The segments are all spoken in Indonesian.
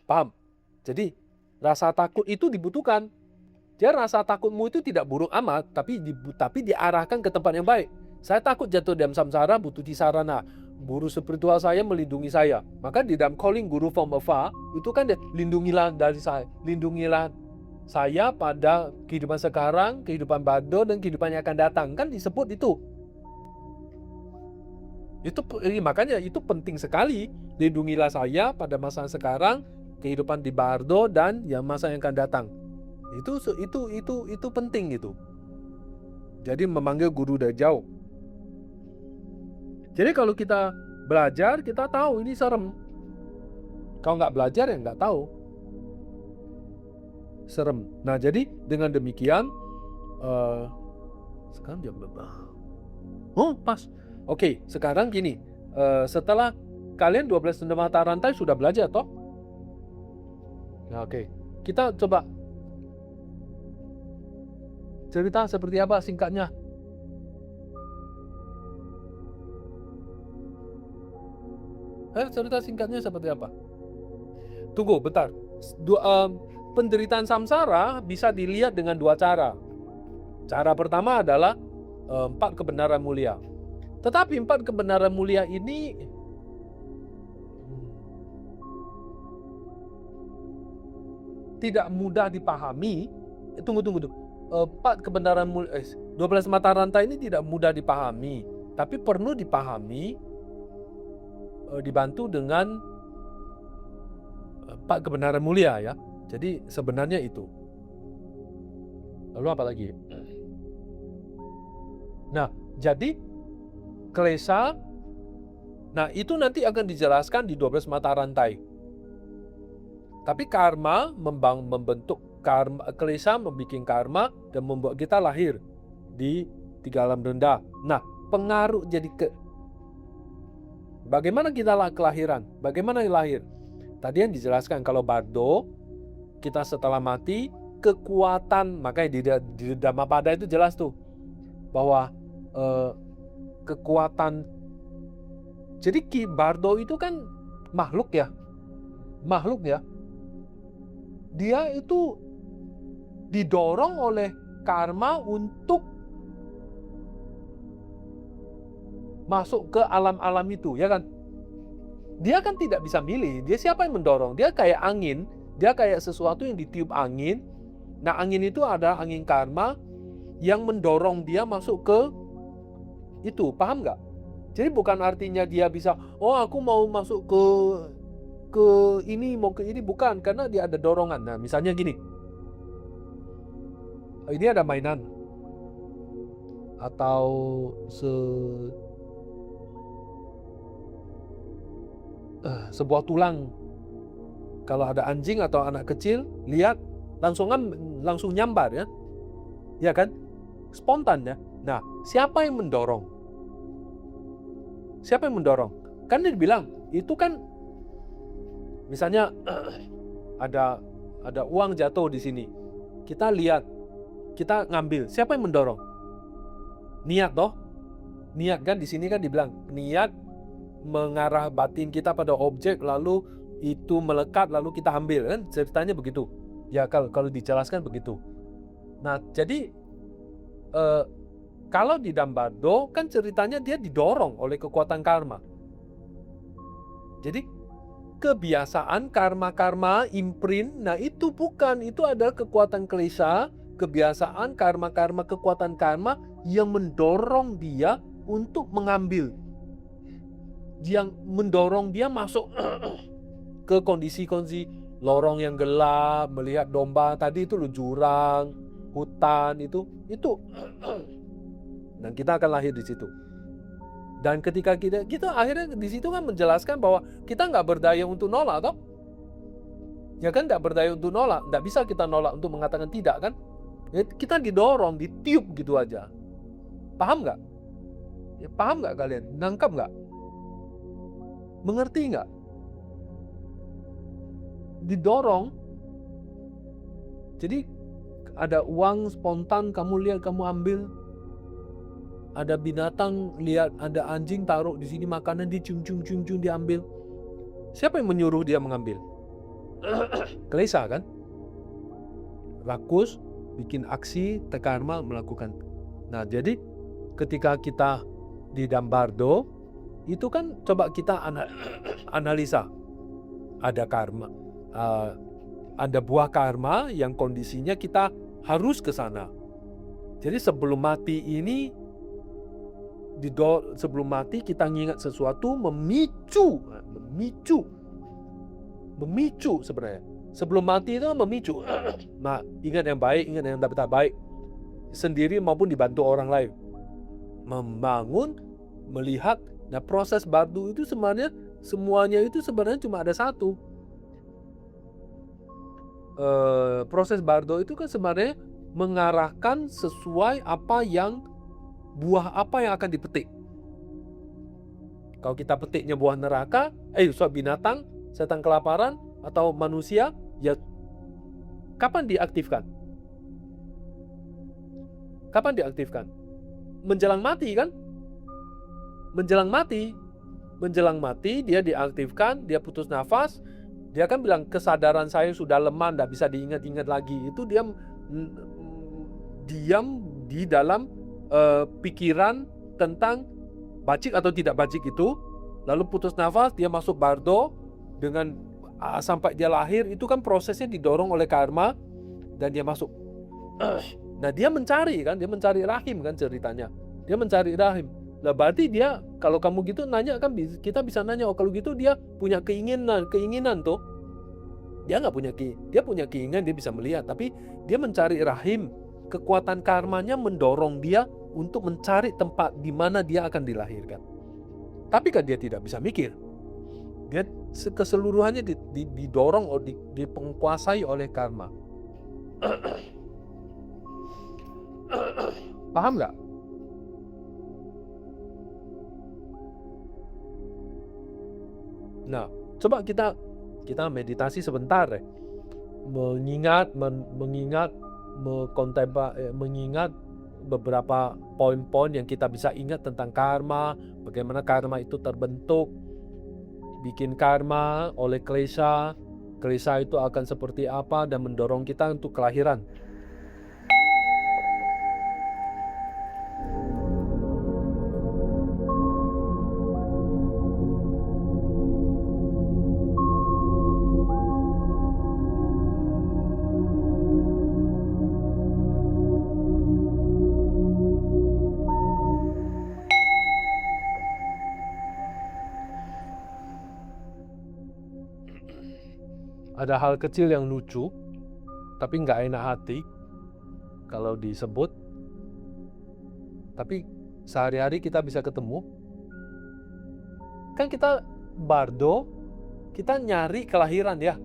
Paham? Jadi rasa takut itu dibutuhkan. Jadi rasa takutmu itu tidak buruk amat, tapi diarahkan ke tempat yang baik. Saya takut jatuh dalam samsara, butuh disarana. Guru spiritual saya melindungi saya. Maka di dalam calling guru from afar, itu kan dia, lindungilah dari saya. Lindungilah saya pada kehidupan sekarang, kehidupan bado, dan kehidupan yang akan datang. Kan disebut itu. Makanya itu penting sekali. Lindungilah saya pada masa sekarang, kehidupan di bardo, dan yang masa yang akan datang. Itu penting itu. Jadi memanggil guru dari jauh. Jadi kalau kita belajar, kita tahu ini serem. Kalau nggak belajar ya nggak tahu. Serem. Nah jadi dengan demikian, sekarang jam berapa? Oh pas. Oke, sekarang gini. Setelah kalian 12 mata rantai sudah belajar toh? Nah, oke. Kita coba cerita seperti apa singkatnya? Cerita singkatnya seperti apa? Tunggu, bentar. Penderitaan samsara bisa dilihat dengan dua cara. Cara pertama adalah 4 kebenaran mulia. Tetapi 4 kebenaran mulia ini tidak mudah dipahami. Tunggu. 4 kebenaran mulia, 12 mata rantai ini tidak mudah dipahami, tapi perlu dipahami, dibantu dengan 4 kebenaran mulia ya. Jadi sebenarnya itu. Lalu apa lagi? Nah, jadi klesa, nah itu nanti akan dijelaskan di 12 mata rantai. Tapi karma membentuk karma, klesa membuat karma dan membuat kita lahir di 3 alam rendah. Nah, pengaruh jadi bagaimana kita kelahiran? Bagaimana lahir? Tadi yang dijelaskan kalau bardo, kita setelah mati, kekuatan, makanya di Dhammapada itu jelas tuh bahwa kekuatan. Jadi bardo itu kan makhluk ya. Dia itu didorong oleh karma untuk masuk ke alam-alam itu, ya kan? Dia kan tidak bisa milih. Dia siapa yang mendorong? Dia kayak angin. Dia kayak sesuatu yang ditiup angin. Nah, angin itu ada angin karma yang mendorong dia masuk ke itu. Paham nggak? Jadi bukan artinya dia bisa, oh aku mau masuk ke ini, mau ke ini. Bukan, karena dia ada dorongan. Nah, misalnya gini. Ini ada mainan. Atau sebuah tulang. Kalau ada anjing atau anak kecil, lihat langsung nyambar ya. Ya kan? Spontan ya. Nah, siapa yang mendorong? Kan dia bilang, itu kan misalnya ada uang jatuh di sini. Kita lihat, kita ngambil. Siapa yang mendorong? Niat toh? Niat kan di sini kan dibilang, niat mengarah batin kita pada objek, lalu itu melekat, lalu kita ambil, kan ceritanya begitu ya. Kalau dijelaskan begitu. Nah, jadi kalau di Dambado kan ceritanya dia didorong oleh kekuatan karma. Jadi kebiasaan karma imprint, nah itu bukan, itu adalah kekuatan klesa, kebiasaan karma kekuatan karma yang mendorong dia untuk mengambil, yang mendorong dia masuk ke kondisi-kondisi lorong yang gelap, melihat domba tadi itu jurang, hutan itu dan kita akan lahir di situ. Dan ketika kita akhirnya di situ kan menjelaskan bahwa kita nggak berdaya untuk nolak, toh? Ya kan, nggak berdaya untuk nolak, nggak bisa kita nolak untuk mengatakan tidak kan? Ya, kita didorong, ditiup gitu aja. Paham nggak? Ya, paham nggak kalian? Nangkap nggak? Mengerti nggak? Didorong. Jadi ada uang spontan, kamu lihat, kamu ambil. Ada binatang, lihat ada anjing taruh di sini makanan, dicium diambil. Siapa yang menyuruh dia mengambil? Klesa kan? Rakus, bikin aksi, karma melakukan. Nah, jadi ketika kita di dalam bardo, itu kan coba kita analisa. Ada karma, ada buah karma yang kondisinya kita harus ke sana. Jadi sebelum mati ini, sebelum mati kita ngingat sesuatu memicu sebenarnya. Sebelum mati itu memicu. Nah, ingat yang baik, ingat yang tak baik, sendiri maupun dibantu orang lain. Membangun, melihat. Nah, proses bardo itu sebenarnya semuanya itu sebenarnya cuma ada satu. Proses bardo itu kan sebenarnya mengarahkan sesuai buah apa yang akan dipetik. Kalau kita petiknya buah neraka, binatang, setan kelaparan, atau manusia, ya kapan diaktifkan? Kapan diaktifkan? Menjelang mati kan? Menjelang mati dia diaktifkan, dia putus nafas, dia kan bilang kesadaran saya sudah lemah, tidak bisa diingat-ingat lagi. Itu dia diam di dalam pikiran tentang bacik atau tidak bacik itu, lalu putus nafas, dia masuk bardo dengan sampai dia lahir. Itu kan prosesnya didorong oleh karma dan dia masuk. Nah, dia mencari rahim kan ceritanya. Dia mencari rahim. Nah, berarti dia, kalau kamu gitu nanya kan, kita bisa nanya, oh kalau gitu dia punya keinginan tuh. Dia nggak punya dia punya keinginan, dia bisa melihat, tapi dia mencari rahim. Kekuatan karmanya mendorong dia untuk mencari tempat di mana dia akan dilahirkan. Tapi kan dia tidak bisa mikir. Dia keseluruhannya didorong atau dipengkuasai oleh karma. Paham nggak? Nah, coba kita meditasi sebentar, mengingat beberapa poin-poin yang kita bisa ingat tentang karma, bagaimana karma itu terbentuk, bikin karma oleh klesa itu akan seperti apa dan mendorong kita untuk kelahiran. Ada hal kecil yang lucu, tapi nggak enak hati kalau disebut. Tapi sehari-hari kita bisa ketemu. Kan kita bardo, kita nyari kelahiran ya.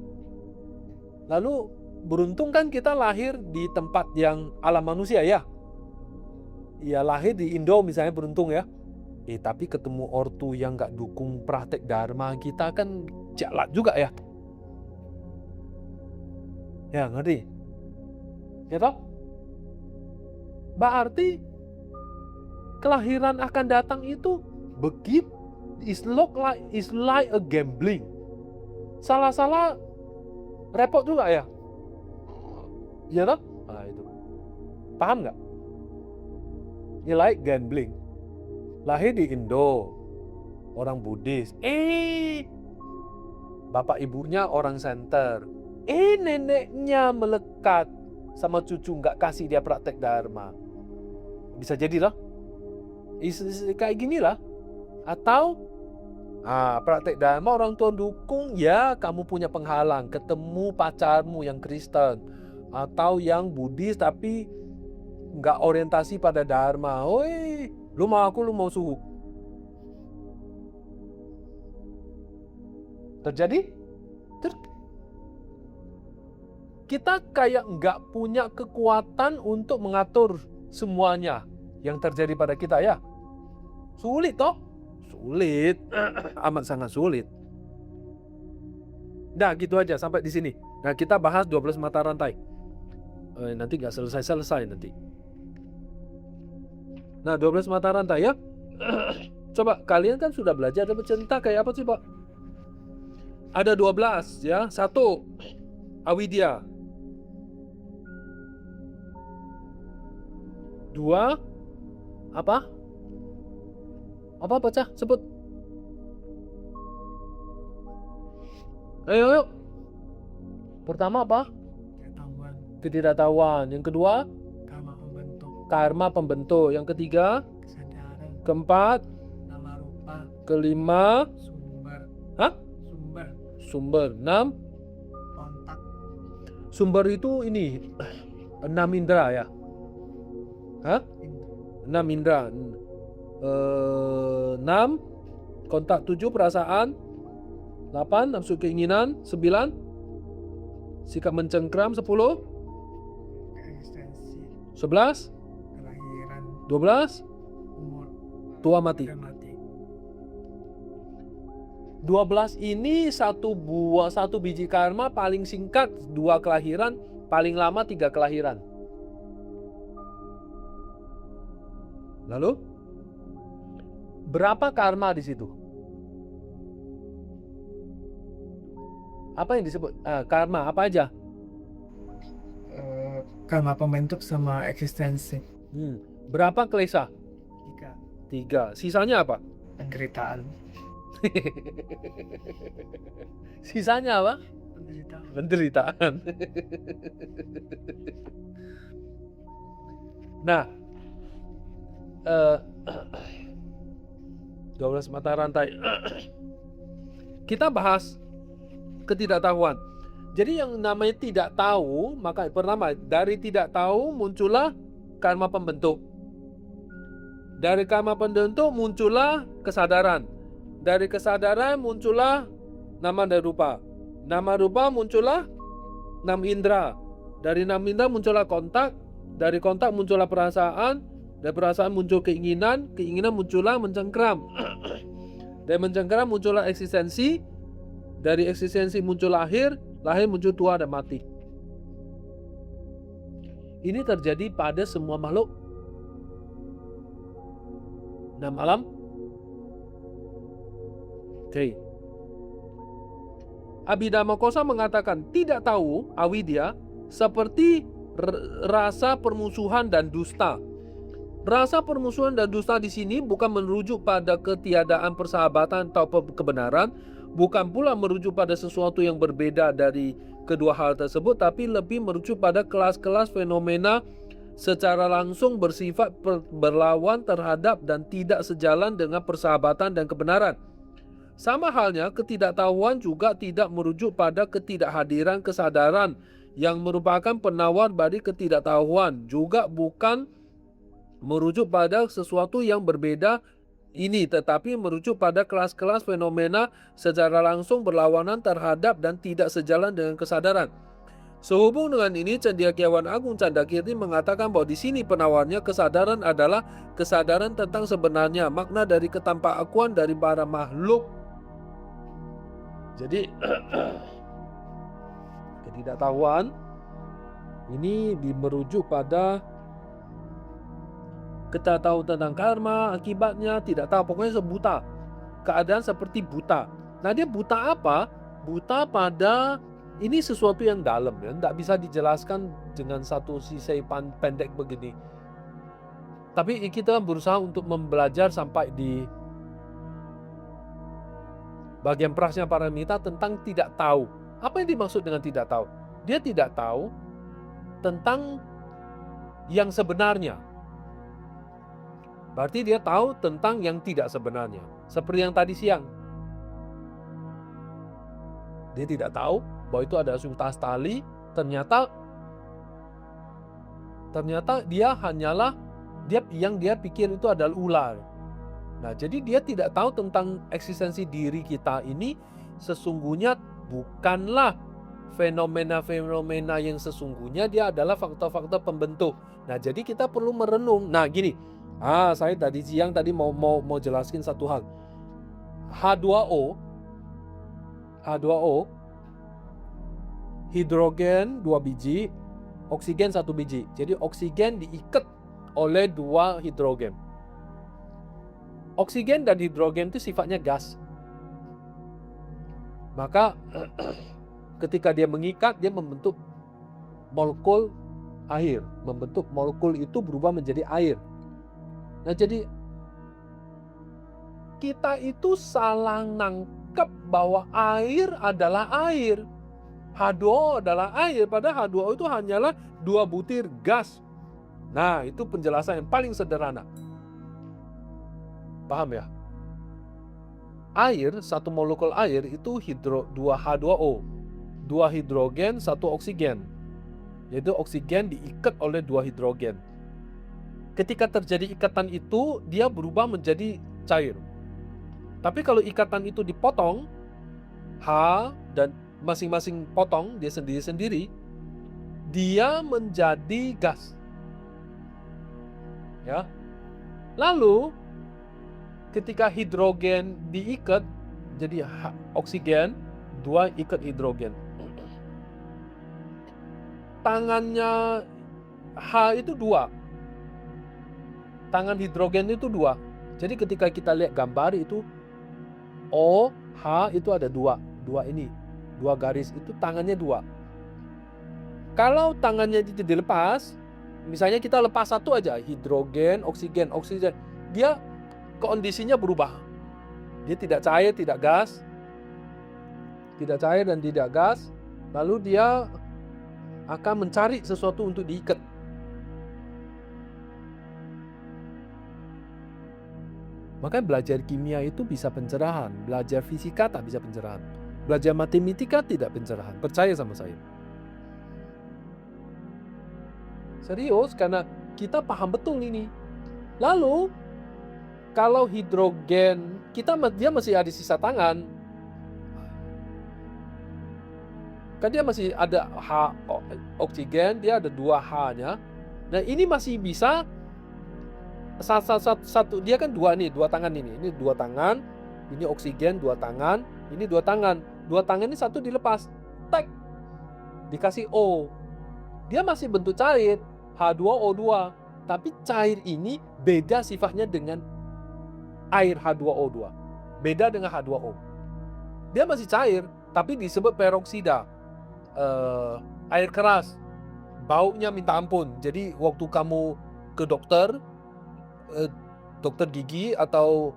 Lalu beruntung kan kita lahir di tempat yang ala manusia ya. Ya lahir di Indo misalnya, beruntung ya. Tapi ketemu ortu yang nggak dukung praktek dharma kita kan jalan juga ya. Ya, ngerti? Ya toh? Berarti kelahiran akan datang itu begitu is like a gambling. Salah-salah repot juga ya. Ya toh? Nah, itu. Paham nggak? Ya like gambling. Lahir di Indo, orang Buddhis. Bapak ibunya orang center. Neneknya melekat sama cucu, nggak kasih dia praktek dharma. Bisa jadi lah. Kayak gini lah. Atau praktek dharma orang tua dukung, ya kamu punya penghalang. Ketemu pacarmu yang Kristen atau yang Buddhis tapi nggak orientasi pada dharma. Woi, lu mau aku, lu mau suhu. Terjadi? Kita kayak nggak punya kekuatan untuk mengatur semuanya yang terjadi pada kita ya. Sulit toh? Sulit. Amat sangat sulit. Nah, gitu aja sampai di sini. Nah, kita bahas 12 mata rantai. Nanti nggak selesai nanti. Nah, 12 mata rantai ya. Coba kalian kan sudah belajar dapat cerita kayak apa sih, Pak? Ada 12 ya. 1 awidya. 2 apa? Apa baca? Sebut. Ayo. Pertama apa? Ketidaktahuan. Ketidaktahuan. Yang kedua? Karma pembentuk. Karma pembentuk. Yang ketiga? Kesadaran. Keempat? Nama rupa. Kelima? Sumber. Hah? Sumber. Sumber. 6? Kontak. Sumber itu ini 6 indera ya? Hah? 6 indera. 6 kontak, 7 perasaan, 8 nafsu keinginan, 9 sikap mencengkram, 10 Eksistensi. 11 Kelahiran. 12 Umur. tua mati. Dan mati. 12 ini satu biji karma, paling singkat 2 kelahiran, paling lama 3 kelahiran. Lalu berapa karma di situ? Apa yang disebut karma? Apa aja? Karma pembentuk sama eksistensi. Berapa klesa? 3. Sisanya apa? Penderitaan. Sisanya apa? Penderitaan. Nah, 12 mata rantai. Kita bahas ketidaktahuan. Jadi yang namanya tidak tahu, maka pertama dari tidak tahu muncullah karma pembentuk. Dari karma pembentuk muncullah kesadaran. Dari kesadaran muncullah nama dan rupa. Nama rupa muncullah 6 indera. Dari 6 indera muncullah kontak. Dari kontak muncullah perasaan. Dari perasaan muncul keinginan. Keinginan muncullah mencengkram. Dari mencengkram muncullah eksistensi. Dari eksistensi muncul lahir. Lahir muncul tua dan mati. Ini terjadi pada semua makhluk 6 alam. Oke. Abhidhamma Kosa mengatakan tidak tahu awidya seperti rasa permusuhan dan dusta. Rasa permusuhan dan dusta di sini bukan merujuk pada ketiadaan persahabatan atau kebenaran, bukan pula merujuk pada sesuatu yang berbeda dari kedua hal tersebut, tapi lebih merujuk pada kelas-kelas fenomena secara langsung bersifat berlawan terhadap dan tidak sejalan dengan persahabatan dan kebenaran. Sama halnya ketidaktahuan juga tidak merujuk pada ketidakhadiran kesadaran yang merupakan penawar dari ketidaktahuan, juga bukan merujuk pada sesuatu yang berbeda ini, tetapi merujuk pada kelas-kelas fenomena secara langsung berlawanan terhadap dan tidak sejalan dengan kesadaran. Sehubung dengan ini, Cendekiawan Agung Candakirti mengatakan bahwa di sini penawarnya kesadaran adalah kesadaran tentang sebenarnya makna dari ketampakuan dari para makhluk. Jadi ketidaktahuan ini merujuk pada kita tahu tentang karma, akibatnya tidak tahu, pokoknya sebuta. Keadaan seperti buta. Nah, dia buta apa? Buta pada ini sesuatu yang dalam ya, tidak bisa dijelaskan dengan satu sisi pendek begini. Tapi kita berusaha untuk membelajar sampai di bagian prasnya paramita tentang tidak tahu. Apa yang dimaksud dengan tidak tahu? Dia tidak tahu tentang yang sebenarnya. Berarti dia tahu tentang yang tidak sebenarnya. Seperti yang tadi siang. Dia tidak tahu bahwa itu ada utas tali. Ternyata dia hanyalah yang dia pikir itu adalah ular. Nah, jadi dia tidak tahu tentang eksistensi diri kita ini sesungguhnya bukanlah fenomena-fenomena yang sesungguhnya, dia adalah faktor-faktor pembentuk. Nah, jadi kita perlu merenung. Nah, gini. Saya tadi siang mau jelaskin satu hal. H2O hidrogen 2 biji, oksigen 1 biji. Jadi oksigen diikat oleh 2 hidrogen. Oksigen dan hidrogen itu sifatnya gas. Maka ketika dia mengikat, dia membentuk molekul air. Membentuk molekul itu berubah menjadi air. Nah, jadi kita itu salah nangkep bahwa air adalah air. H2O adalah air, padahal H2O itu hanyalah 2 butir gas. Nah, itu penjelasan yang paling sederhana. Paham ya? Air, satu molekul air itu 2 H2O. 2 hidrogen, 1 oksigen. Yaitu oksigen diikat oleh 2 hidrogen. Ketika terjadi ikatan itu, dia berubah menjadi cair. Tapi kalau ikatan itu dipotong, H dan masing-masing potong, dia sendiri-sendiri, dia menjadi gas. Ya. Lalu ketika hidrogen diikat jadi oksigen, 2 ikat hidrogen. Tangannya H itu 2. Tangan hidrogen itu 2. Jadi ketika kita lihat gambar itu O, H itu ada 2 ini. 2 garis itu tangannya 2. Kalau tangannya itu dilepas, misalnya kita lepas satu aja, hidrogen, oksigen, dia kondisinya berubah. Dia tidak cair, tidak gas. Tidak cair dan tidak gas. Lalu dia akan mencari sesuatu untuk diikat. Makanya belajar kimia itu bisa pencerahan, belajar fisika tak bisa pencerahan, belajar matematika tidak pencerahan. Percaya sama saya. Serius, karena kita paham betul ini. Lalu kalau hidrogen, dia masih ada sisa tangan. Kan dia masih ada H oksigen, dia ada 2 H-nya. Nah, ini masih bisa satu, dia kan 2 nih, 2 tangan ini. Ini 2 tangan, ini oksigen 2 tangan, ini 2 tangan. 2 tangan ini satu dilepas. Tek. Dikasih O. Dia masih bentuk cair, H2O2. Tapi cair ini beda sifatnya dengan air H2O2. Beda dengan H2O. Dia masih cair, tapi disebut peroksida. Air keras. Baunya minta ampun. Jadi waktu kamu ke dokter gigi atau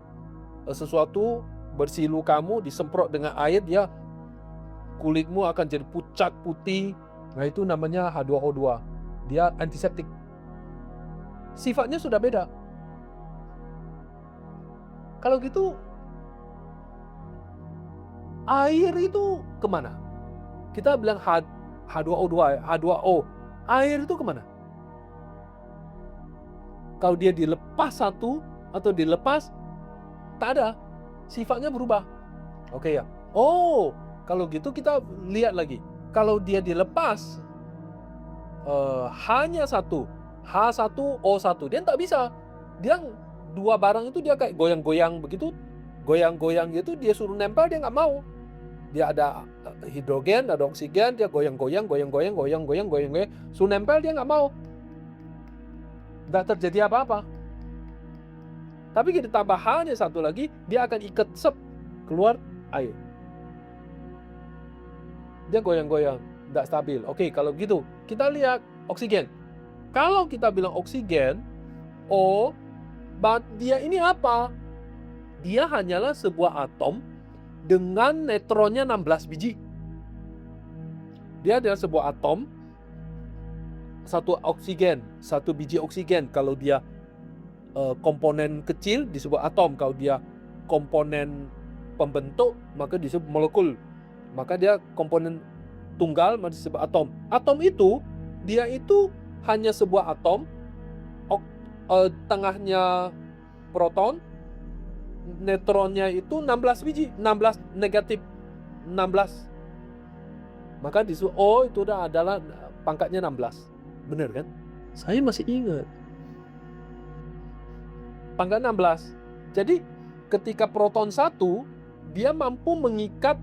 sesuatu, bersilu kamu disemprot dengan air, dia kulitmu akan jadi pucat putih. Nah, itu namanya H2O2. Dia antiseptik. Sifatnya sudah beda. Kalau gitu, air itu kemana? Kita bilang H2O2, H2O. Air itu kemana? Kalau dia dilepas satu atau dilepas, tak ada. Sifatnya berubah. Oke ya. Oh, kalau gitu kita lihat lagi. Kalau dia dilepas hanya satu, H1O1, dia tak bisa. Dia 2 barang itu dia kayak goyang-goyang begitu. Goyang-goyang gitu, dia suruh nempel, dia nggak mau. Dia ada hidrogen, ada oksigen, dia goyang-goyang. Suruh nempel, dia nggak mau. Nggak terjadi apa-apa. Tapi kita tambah hanya satu lagi, dia akan ikat keluar air. Dia goyang-goyang, nggak stabil. Oke, kalau gitu kita lihat oksigen. Kalau kita bilang oksigen, dia ini apa? Dia hanyalah sebuah atom dengan neutronnya 16 biji. Dia adalah sebuah atom, satu biji oksigen. Kalau dia komponen kecil disebut atom. Kalau dia komponen pembentuk, maka disebut molekul. Maka dia komponen tunggal, maka disebut atom. Atom itu, dia itu hanya sebuah atom, tengahnya proton, neutronnya itu 16 biji, 16 negatif, 16. Maka disebut itu adalah pangkatnya 16. Benar kan? Saya masih ingat. Pangkat 16. Jadi ketika proton 1, dia mampu mengikat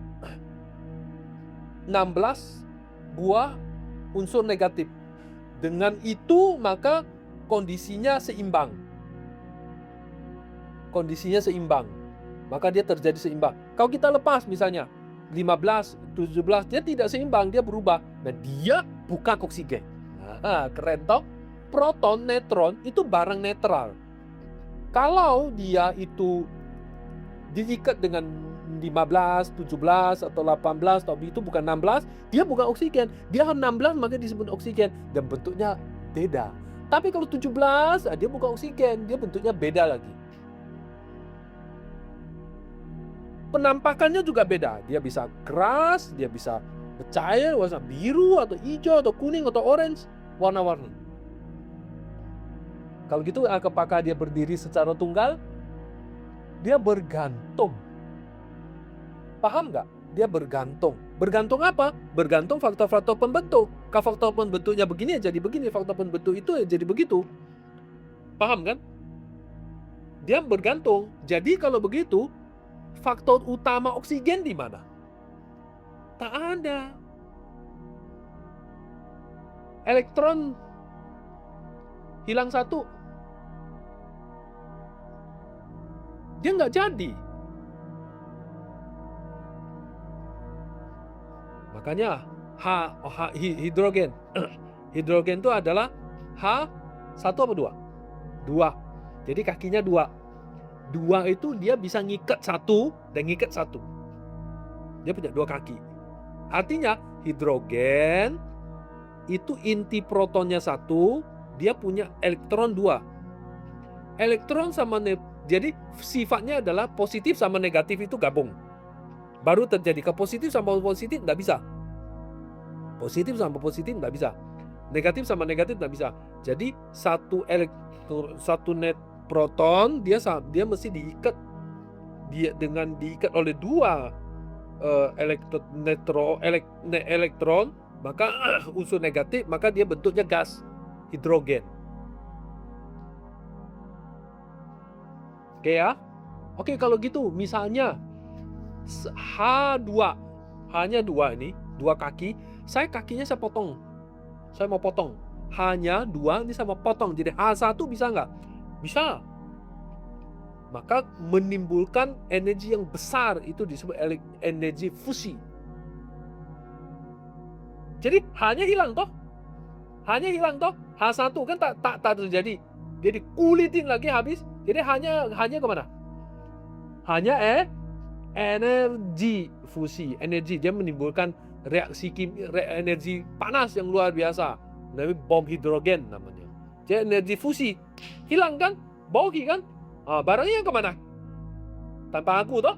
16 buah unsur negatif. Dengan itu maka kondisinya seimbang. Maka dia terjadi seimbang. Kalau kita lepas misalnya, 15, 17, dia tidak seimbang, dia berubah. Nah, dia bukan oksigen. Nah, keren toh? Proton, neutron itu barang netral. Kalau dia itu diikat dengan 15, 17, atau 18, tapi itu bukan 16, dia bukan oksigen. Dia 16 maka disebut oksigen dan bentuknya beda. Tapi kalau 17, dia bukan oksigen, dia bentuknya beda lagi. Penampakannya juga beda. Dia bisa keras, dia bisa bercair, warna biru atau hijau atau kuning atau orange, warna-warni. Kalau gitu, apakah dia berdiri secara tunggal? Dia bergantung. Paham nggak? Dia bergantung. Bergantung apa? Bergantung faktor-faktor pembentuk. Kalau faktor pembentuknya begini ya jadi begini, faktor pembentuk itu ya jadi begitu. Paham kan? Dia bergantung. Jadi kalau begitu, faktor utama oksigen di mana? Tak ada. Elektron hilang satu, dia nggak jadi. Makanya hidrogen. Hidrogen itu adalah H1 apa 2? 2. Jadi kakinya 2. 2 itu dia bisa ngikat satu dan ngikat satu. Dia punya 2 kaki. Artinya hidrogen itu inti protonnya 1, dia punya elektron 2. Elektron sama jadi sifatnya adalah positif sama negatif itu gabung. Baru terjadi. Ke positif sama positif nggak bisa. Positif sama positif nggak bisa. Negatif sama negatif nggak bisa. Jadi satu net proton dia mesti diikat dengan diikat oleh 2 elektron, maka unsur negatif, maka dia bentuknya gas hidrogen. Oke ya? Oke, kalau gitu misalnya H2, hanya 2 ini, 2 kaki, kakinya saya potong. Saya mau potong. Hanya 2, ini saya mau potong. Jadi H1 bisa nggak? Bisa. Maka menimbulkan energi yang besar, itu disebut energi fusi. Jadi hanya hilang toh? H1 kan tak terjadi. Jadi kulitin lagi habis. Jadi hanya kemana? Hanya energi fusi, energi. Dia menimbulkan reaksi energi panas yang luar biasa. Namanya bom hidrogen namanya. Jadi energi fusi hilang kan? Bogi kan? Barangnya kemana? Tanpa aku toh?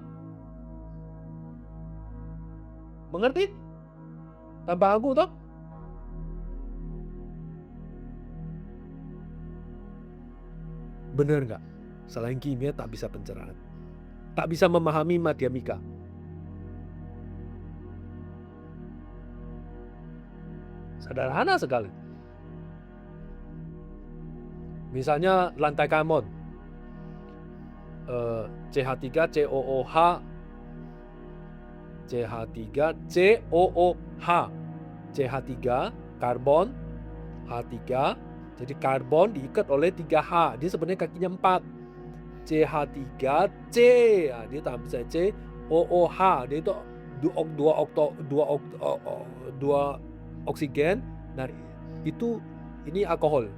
Mengerti? Tanpa aku toh? Benar nggak? Selain kimia tak bisa pencerahan. Tak bisa memahami madhyamika. Sederhana sekali. Misalnya lantai carbon. CH3 COOH, CH3 COOH, CH3 karbon, H3, jadi karbon diikat oleh 3H, dia sebenarnya kakinya 4. CH3 C, dia tambah C, OOH, dia itu dua oksigen. Nah, ini alkohol.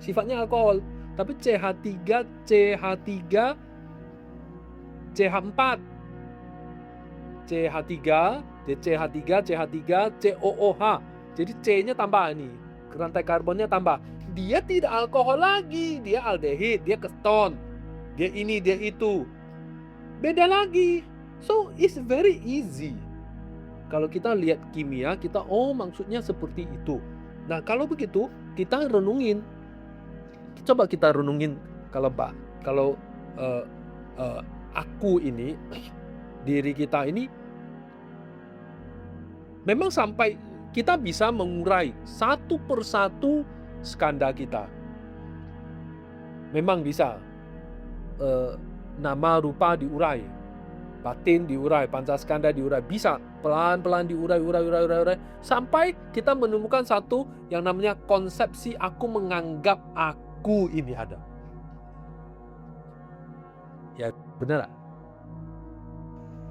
Sifatnya alkohol. Tapi CH3 CH4, CH3 COOH. Jadi C-nya tambah ini. Rantai karbonnya tambah. Dia tidak alkohol lagi, dia aldehid, dia keton. Dia ini, dia itu. Beda lagi. So, it's very easy. Kalau kita lihat kimia, kita maksudnya seperti itu. Nah, kalau begitu, kita renungin. Coba kita renungin kalau aku ini, diri kita ini, memang sampai kita bisa mengurai satu persatu skanda kita. Memang bisa. Nama rupa diurai, batin diurai, pancaskanda diurai, bisa pelan-pelan diurai sampai kita menemukan satu yang namanya konsepsi aku menganggap aku ini ada. Ya, benar.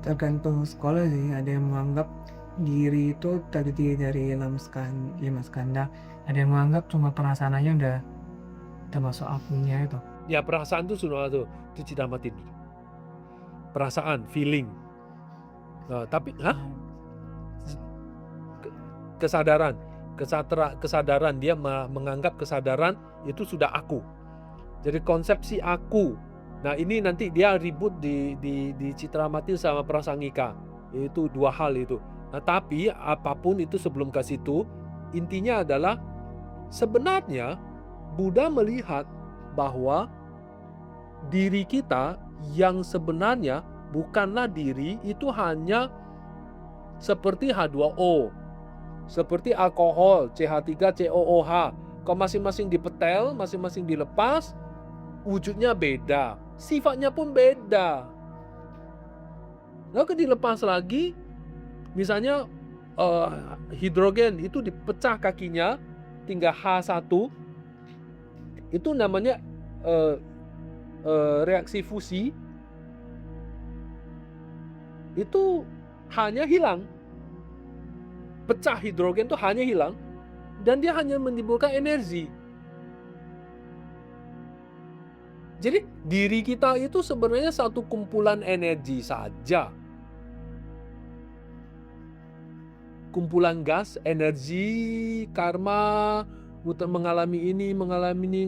tergantung sekolah sih. Ada yang menganggap diri itu terdiri dari lima skanda. Ada yang menganggap cuma perasaannya udah termasuk akunya itu. Ya perasaan itu sudah tuh, itu cita mati dulu. Perasaan, feeling. Nah, tapi kesadaran, kesadaran dia menganggap kesadaran itu sudah aku. Jadi konsepsi aku. Nah ini nanti dia ribut di citra mati sama prasangika. Itu dua hal itu. Nah tapi apapun itu sebelum ke situ, intinya adalah sebenarnya Buddha melihat bahwa diri kita yang sebenarnya bukanlah diri, itu hanya seperti H2O, seperti alkohol CH3COOH. Kalau masing-masing dipetel, masing-masing dilepas, wujudnya beda, sifatnya pun beda. Lalu dilepas lagi, misalnya hidrogen itu dipecah kakinya, tinggal H1, itu namanya reaksi fusi, itu hanya hilang. Pecah hidrogen itu hanya hilang, dan dia hanya menimbulkan energi. Jadi diri kita itu sebenarnya satu kumpulan energi saja. Kumpulan gas, energi, karma, mengalami ini, mengalami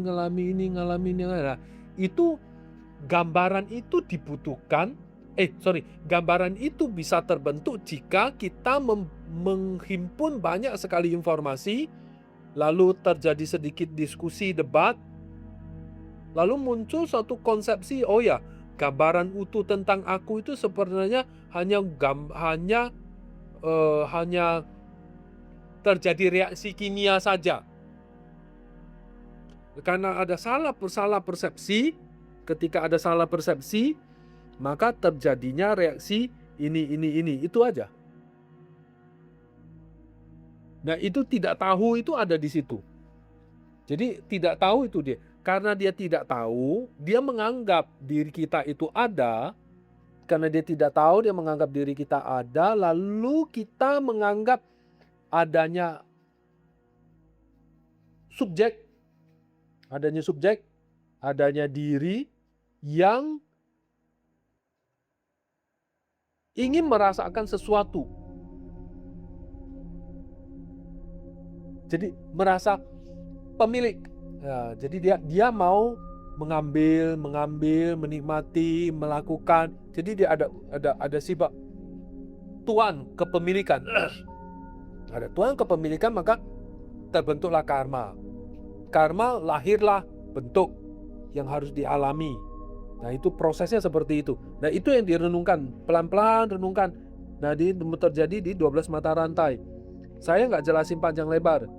ini. Nah, itu gambaran itu dibutuhkan. Gambaran itu bisa terbentuk jika kita menghimpun banyak sekali informasi, lalu terjadi sedikit diskusi, debat, lalu muncul suatu konsepsi, oh ya, gambaran utuh tentang aku itu sebenarnya hanya terjadi reaksi kimia saja. Karena ada salah persepsi, ketika ada salah persepsi, maka terjadinya reaksi ini, itu aja. Nah, itu tidak tahu itu ada di situ. Jadi tidak tahu itu dia. Karena dia tidak tahu, dia menganggap diri kita itu ada. Karena dia tidak tahu, dia menganggap diri kita ada, lalu kita menganggap adanya subjek, adanya diri yang ingin merasakan sesuatu. Jadi merasa pemilik. Ya, jadi dia mau mengambil, menikmati, melakukan. Jadi dia ada sifat tuan kepemilikan. Ada tuan kepemilikan, maka terbentuklah karma. Karma lahirlah bentuk yang harus dialami. Nah, itu prosesnya seperti itu. Nah, itu yang direnungkan, pelan-pelan renungkan. Nah, terjadi di 12 mata rantai. Saya nggak jelasin panjang lebar.